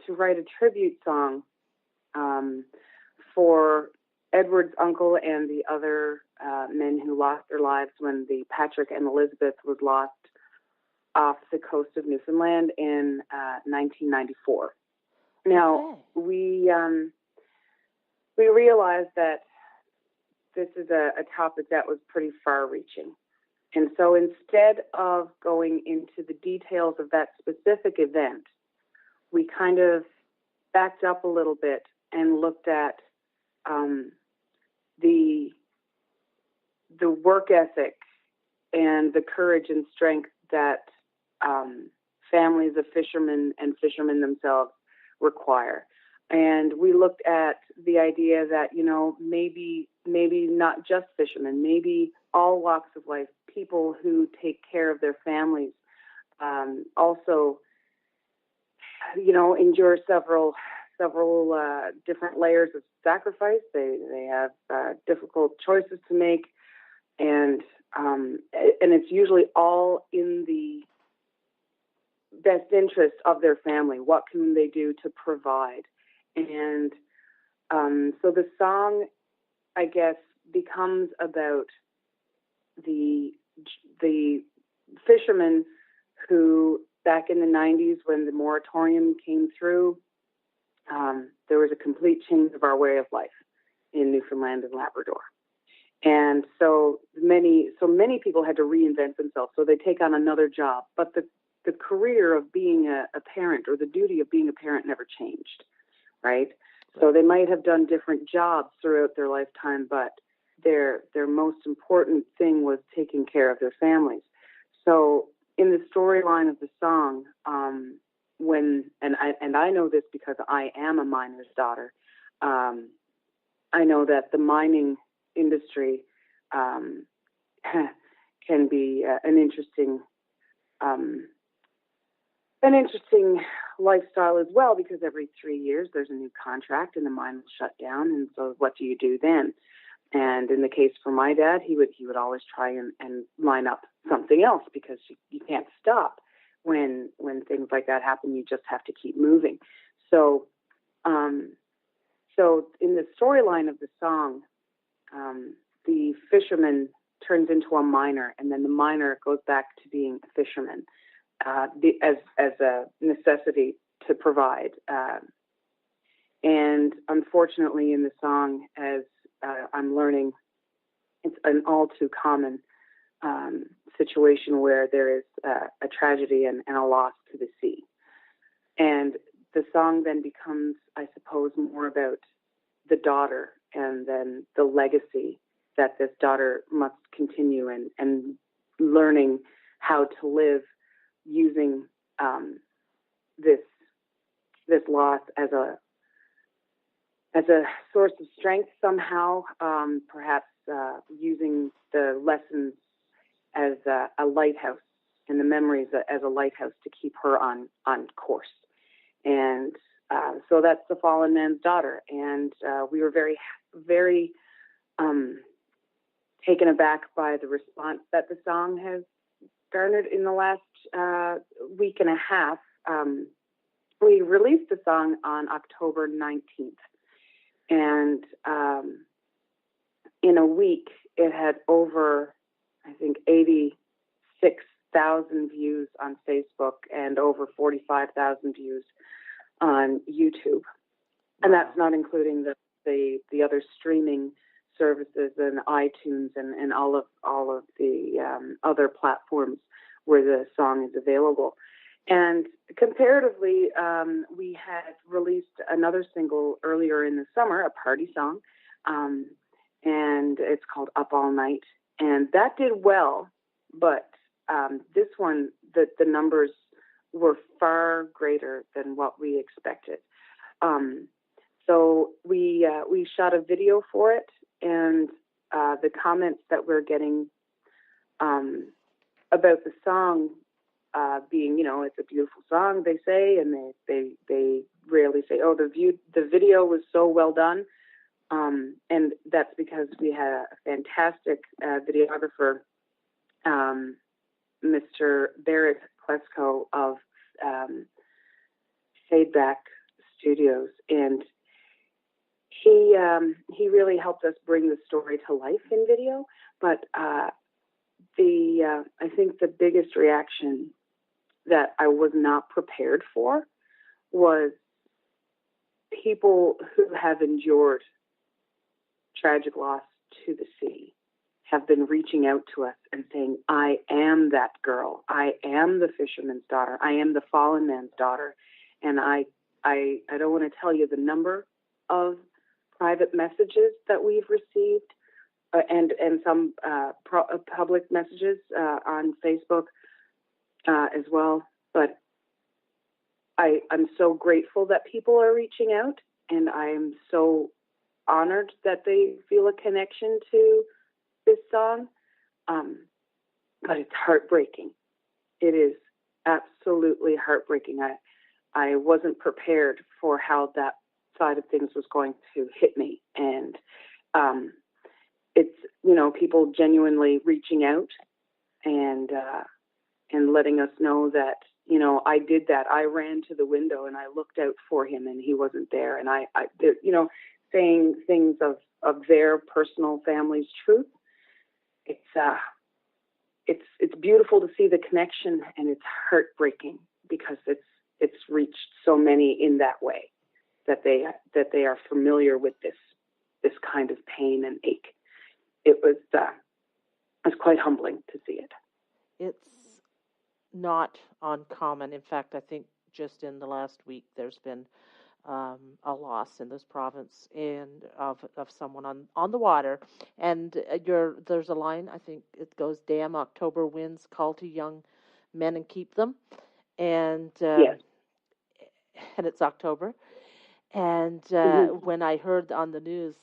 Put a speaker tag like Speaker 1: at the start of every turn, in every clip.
Speaker 1: to write a tribute song for Edward's uncle and the other men who lost their lives when the Patrick and Elizabeth was lost off the coast of Newfoundland in 1994. Now, we realized that this is a topic that was pretty far-reaching. And so instead of going into the details of that specific event, we kind of backed up a little bit and looked at the work ethic and the courage and strength that families of fishermen and fishermen themselves require. And we looked at the idea that, you know, maybe not just fishermen, maybe all walks of life, people who take care of their families, also, you know, endure several different layers of sacrifice. They have difficult choices to make, and it's usually all in the best interest of their family. What can they do to provide? And so the song, I guess, becomes about the fishermen who, back in the 90s, when the moratorium came through, there was a complete change of our way of life in Newfoundland and Labrador. And so many people had to reinvent themselves. So they take on another job. But the career of being a parent, or the duty of being a parent, never changed, right? So they might have done different jobs throughout their lifetime, but their most important thing was taking care of their families. So in the storyline of the song, I know this because I am a miner's daughter, I know that the mining industry can be an interesting lifestyle as well, because every 3 years there's a new contract and the mine will shut down. And so what do you do then? And in the case for my dad, he would always try and line up something else, because you can't stop when things like that happen. You just have to keep moving. So in the storyline of the song, the fisherman turns into a miner, and then the miner goes back to being a fisherman as a necessity to provide. And unfortunately, in the song, as I'm learning, it's an all too common situation where there is a tragedy and a loss to the sea. And the song then becomes, I suppose, more about the daughter, and then the legacy that this daughter must continue, and learning how to live using this loss as a source of strength somehow, perhaps using the lessons as a lighthouse, and the memories as a lighthouse to keep her on course. And so that's The Fallen Man's Daughter. And we were very, very taken aback by the response that the song has garnered in the last week and a half. We released the song on October 19th. And in a week, it had over, I think, 86,000 views on Facebook and over 45,000 views on YouTube. And that's not including the other streaming services and iTunes and all of the other platforms where the song is available. And comparatively, we had released another single earlier in the summer, a party song, and it's called Up All Night. And that did well, but this one, the numbers were far greater than what we expected. So we shot a video for it, and the comments that we're getting about the song being, you know, it's a beautiful song, they say, and they rarely say, oh, the video was so well done. And that's because we had a fantastic videographer, Mr. Barrett Klesko of Fadeback Studios, and he really helped us bring the story to life in video. But I think the biggest reaction that I was not prepared for was people who have endured tragic loss to the sea have been reaching out to us and saying, I am that girl. I am the fisherman's daughter. I am the fallen man's daughter. And I don't want to tell you the number of private messages that we've received and some public messages on Facebook as well. But I'm so grateful that people are reaching out, and I'm so honored that they feel a connection to this song. But it's heartbreaking. It is absolutely heartbreaking. I wasn't prepared for how that side of things was going to hit me. And it's, people genuinely reaching out and letting us know that, I did that. I ran to the window and I looked out for him and he wasn't there. And I saying things of their personal family's truth. It's beautiful to see the connection, and it's heartbreaking because it's reached so many in that way that they are familiar with this kind of pain and ache. It was quite humbling to see it. It's
Speaker 2: not uncommon. In fact, I think just in the last week there's been a loss in this province and of someone on the water. And there's a line, I think it goes, "Damn October winds, call to young men and keep them." And
Speaker 1: yes.
Speaker 2: And it's October. And when I heard on the news,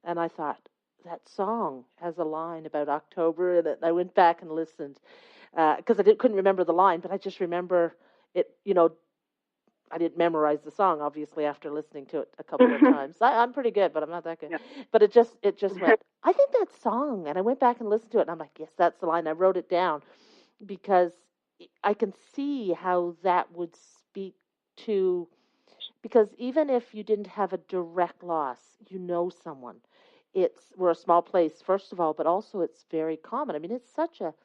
Speaker 2: and I thought, that song has a line about October, and I went back and listened because I couldn't remember the line, but I just remember it. I didn't memorize the song, obviously, after listening to it a couple of times. I'm pretty good, but I'm not that good. Yeah. But it just went, I think that song, and I went back and listened to it, and I'm like, yes, that's the line. I wrote it down because I can see how that would speak to. Because even if you didn't have a direct loss, someone. We're a small place, first of all, but also it's very common. I mean, it's such a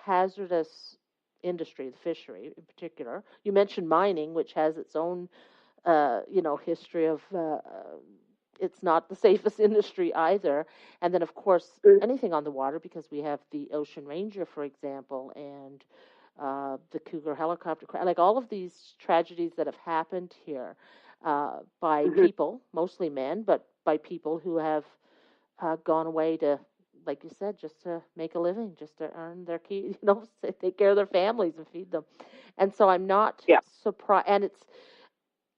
Speaker 2: hazardous industry, the fishery in particular. You mentioned mining, which has its own, history of. It's not the safest industry either. And then, of course, anything on the water, because we have the Ocean Ranger, for example, and the Cougar helicopter crash, like all of these tragedies that have happened here by people, mostly men, but by people who have gone away to, like you said, just to make a living, just to earn their key, take care of their families and feed them. And so I'm not surprised.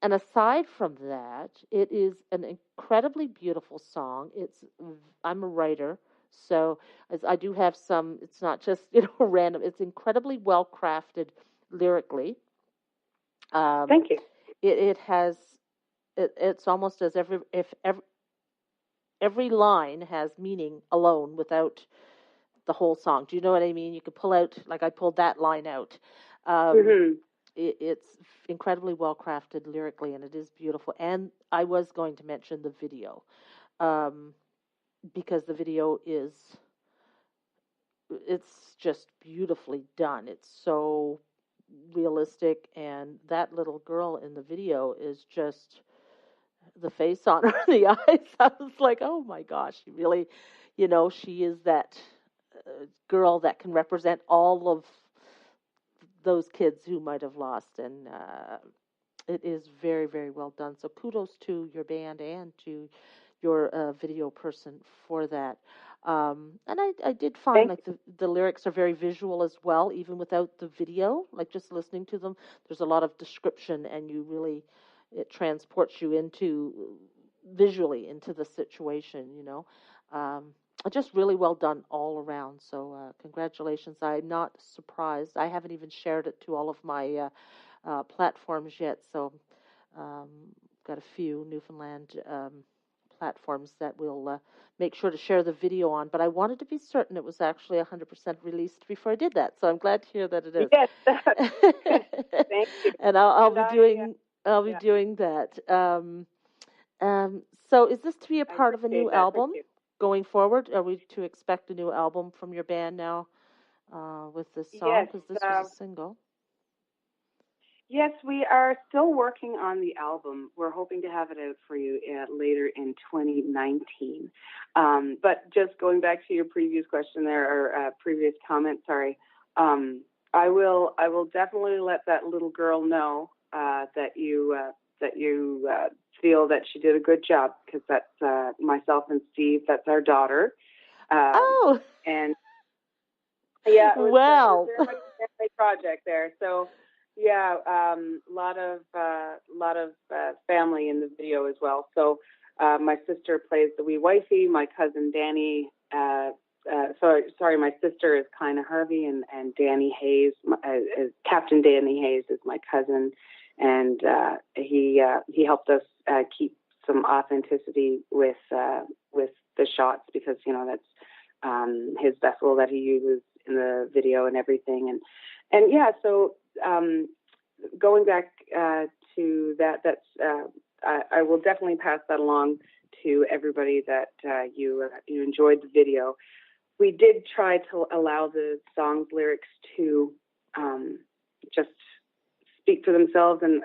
Speaker 2: And aside from that, it is an incredibly beautiful song. I'm a writer, so I do have some. It's not just random. It's incredibly well crafted lyrically.
Speaker 1: Thank you.
Speaker 2: It has. It's almost as every line has meaning alone without the whole song. Do you know what I mean? You could pull out, like I pulled that line out. It's incredibly well crafted lyrically, and it is beautiful. And I was going to mention the video, because the video it's just beautifully done. It's so realistic, and that little girl in the video is just, the face on her, the eyes. I was like, oh my gosh, she really, she is that girl that can represent all of those kids who might have lost. And it is very, very well done. So kudos to your band and to your video person for that. And I did find the lyrics are very visual as well, even without the video. Like just listening to them, there's a lot of description, and it transports you visually into the situation, just really well done all around. So congratulations. I'm not surprised. I haven't even shared it to all of my platforms yet. So got a few Newfoundland platforms that we'll make sure to share the video on. But I wanted to be certain it was actually 100% released before I did that. So I'm glad to hear that it is.
Speaker 1: Yes. Thank you.
Speaker 2: And I'll be doing I'll be
Speaker 1: Yeah,
Speaker 2: doing that. So is this to be a
Speaker 1: I
Speaker 2: part of a new
Speaker 1: appreciate that. Thank
Speaker 2: album
Speaker 1: you.
Speaker 2: going forward? Are we to expect a new album from your band now with this song?
Speaker 1: Yes,
Speaker 2: Because this was
Speaker 1: uh,
Speaker 2: a single.
Speaker 1: yes, we are still working on the album. We're hoping to have it out for you later in 2019. But just going back to your previous question there, or previous comment, sorry. I will definitely let that little girl know that you feel that she did a good job, because that's myself and Steve. That's our daughter,
Speaker 2: Oh,
Speaker 1: and yeah, it was
Speaker 2: well,
Speaker 1: very much a family project there. So yeah, lot of family in the video as well. So my sister plays the wee wifey. My cousin Danny. Sorry, my sister is Carolyn Harvey, and Danny Hayes, Captain Danny Hayes, is my cousin, and he helped us keep some authenticity with the shots, because that's his vessel that he uses in the video and everything, and yeah. So going back to that, I will definitely pass that along to everybody, that you enjoyed the video. We did try to allow the song's lyrics to just speak for themselves, and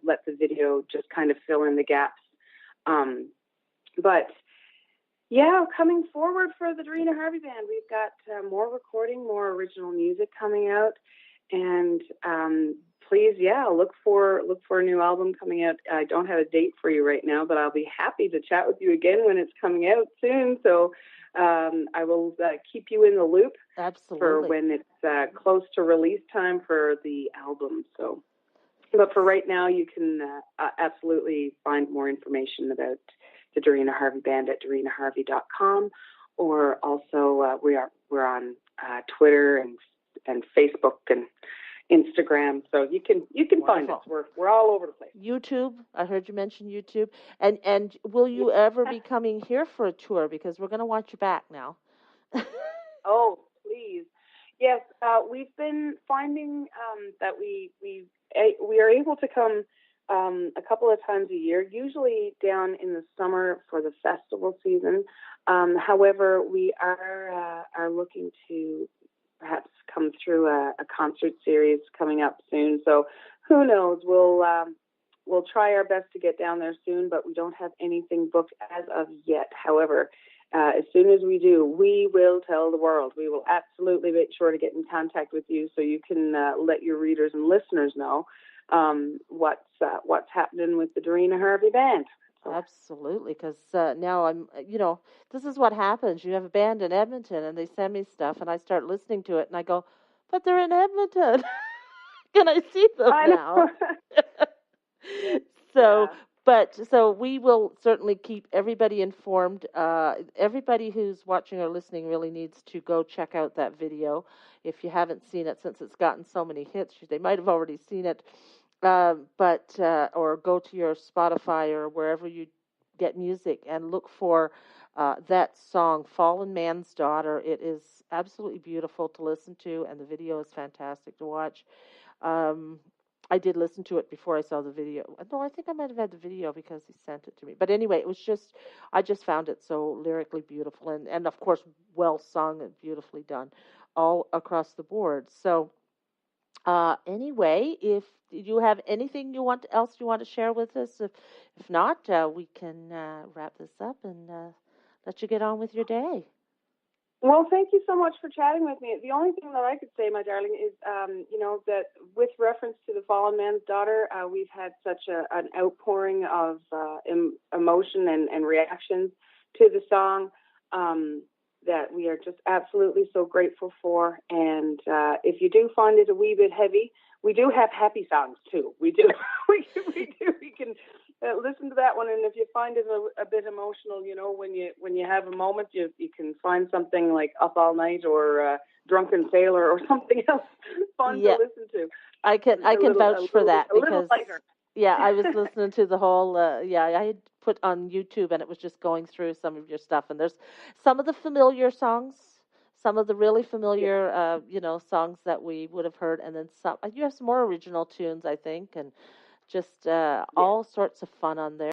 Speaker 1: let the video just kind of fill in the gaps. But yeah, coming forward for the Derina Harvey Band, we've got more recording, more original music coming out, and please, yeah, look for a new album coming out. I don't have a date for you right now, but I'll be happy to chat with you again when it's coming out soon. So I will keep you in the loop for
Speaker 2: absolutely.
Speaker 1: when it's close to release time for the album. So, but for right now, you can absolutely find more information about the Derina Harvey Band at derinaharvey.com, or also we're on Twitter and Facebook and Instagram, so you can find us.
Speaker 2: Wonderful.
Speaker 1: We're all over the place.
Speaker 2: YouTube. I heard you mention YouTube. And will you ever be coming here for a tour? Because we're going to want you back now.
Speaker 1: Oh, please. Yes, we've been finding that we are able to come a couple of times a year, usually down in the summer for the festival season. However, we are looking to perhaps come through a concert series coming up soon. So who knows? We'll try our best to get down there soon, but we don't have anything booked as of yet. However, as soon as we do, we will tell the world. We will absolutely make sure to get in contact with you, so you can let your readers and listeners know what's happening with the Derina Harvey Band. So.
Speaker 2: Absolutely, because now this is what happens. You have a band in Edmonton, and they send me stuff, and I start listening to it, and I go, but they're in Edmonton. Can I see them
Speaker 1: I
Speaker 2: now?
Speaker 1: know.
Speaker 2: So,
Speaker 1: Yeah.
Speaker 2: so we will certainly keep everybody informed. Everybody who's watching or listening really needs to go check out that video. If you haven't seen it, since it's gotten so many hits, they might have already seen it. Or go to your Spotify or wherever you get music and look for that song, Fallen Man's Daughter. It is absolutely beautiful to listen to, and the video is fantastic to watch. Um, I did listen to it before I saw the video. No, I think I might have had the video because he sent it to me. But anyway, I just found it so lyrically beautiful, and of course, well sung and beautifully done all across the board. So, anyway, if you have anything else you want to share with us, if not, we can wrap this up and let you get on with your day.
Speaker 1: Well, thank you so much for chatting with me. The only thing that I could say, my darling, is, that with reference to the Fallen Man's Daughter, we've had such an outpouring of emotion and reactions to the song that we are just absolutely so grateful for. And if you do find it a wee bit heavy, we do have happy songs too. We do. we do. We can listen to that one, and if you find it a bit emotional, when you have a moment, you can find something like Up All Night or Drunken Sailor or something else fun to listen to.
Speaker 2: I can vouch for that, because
Speaker 1: lighter.
Speaker 2: Yeah, I was listening to the whole. I had put on YouTube, and it was just going through some of your stuff, and there's some of the familiar songs, some of the really familiar, songs that we would have heard, and then some. You have some more original tunes, I think, and Just all sorts of fun on there.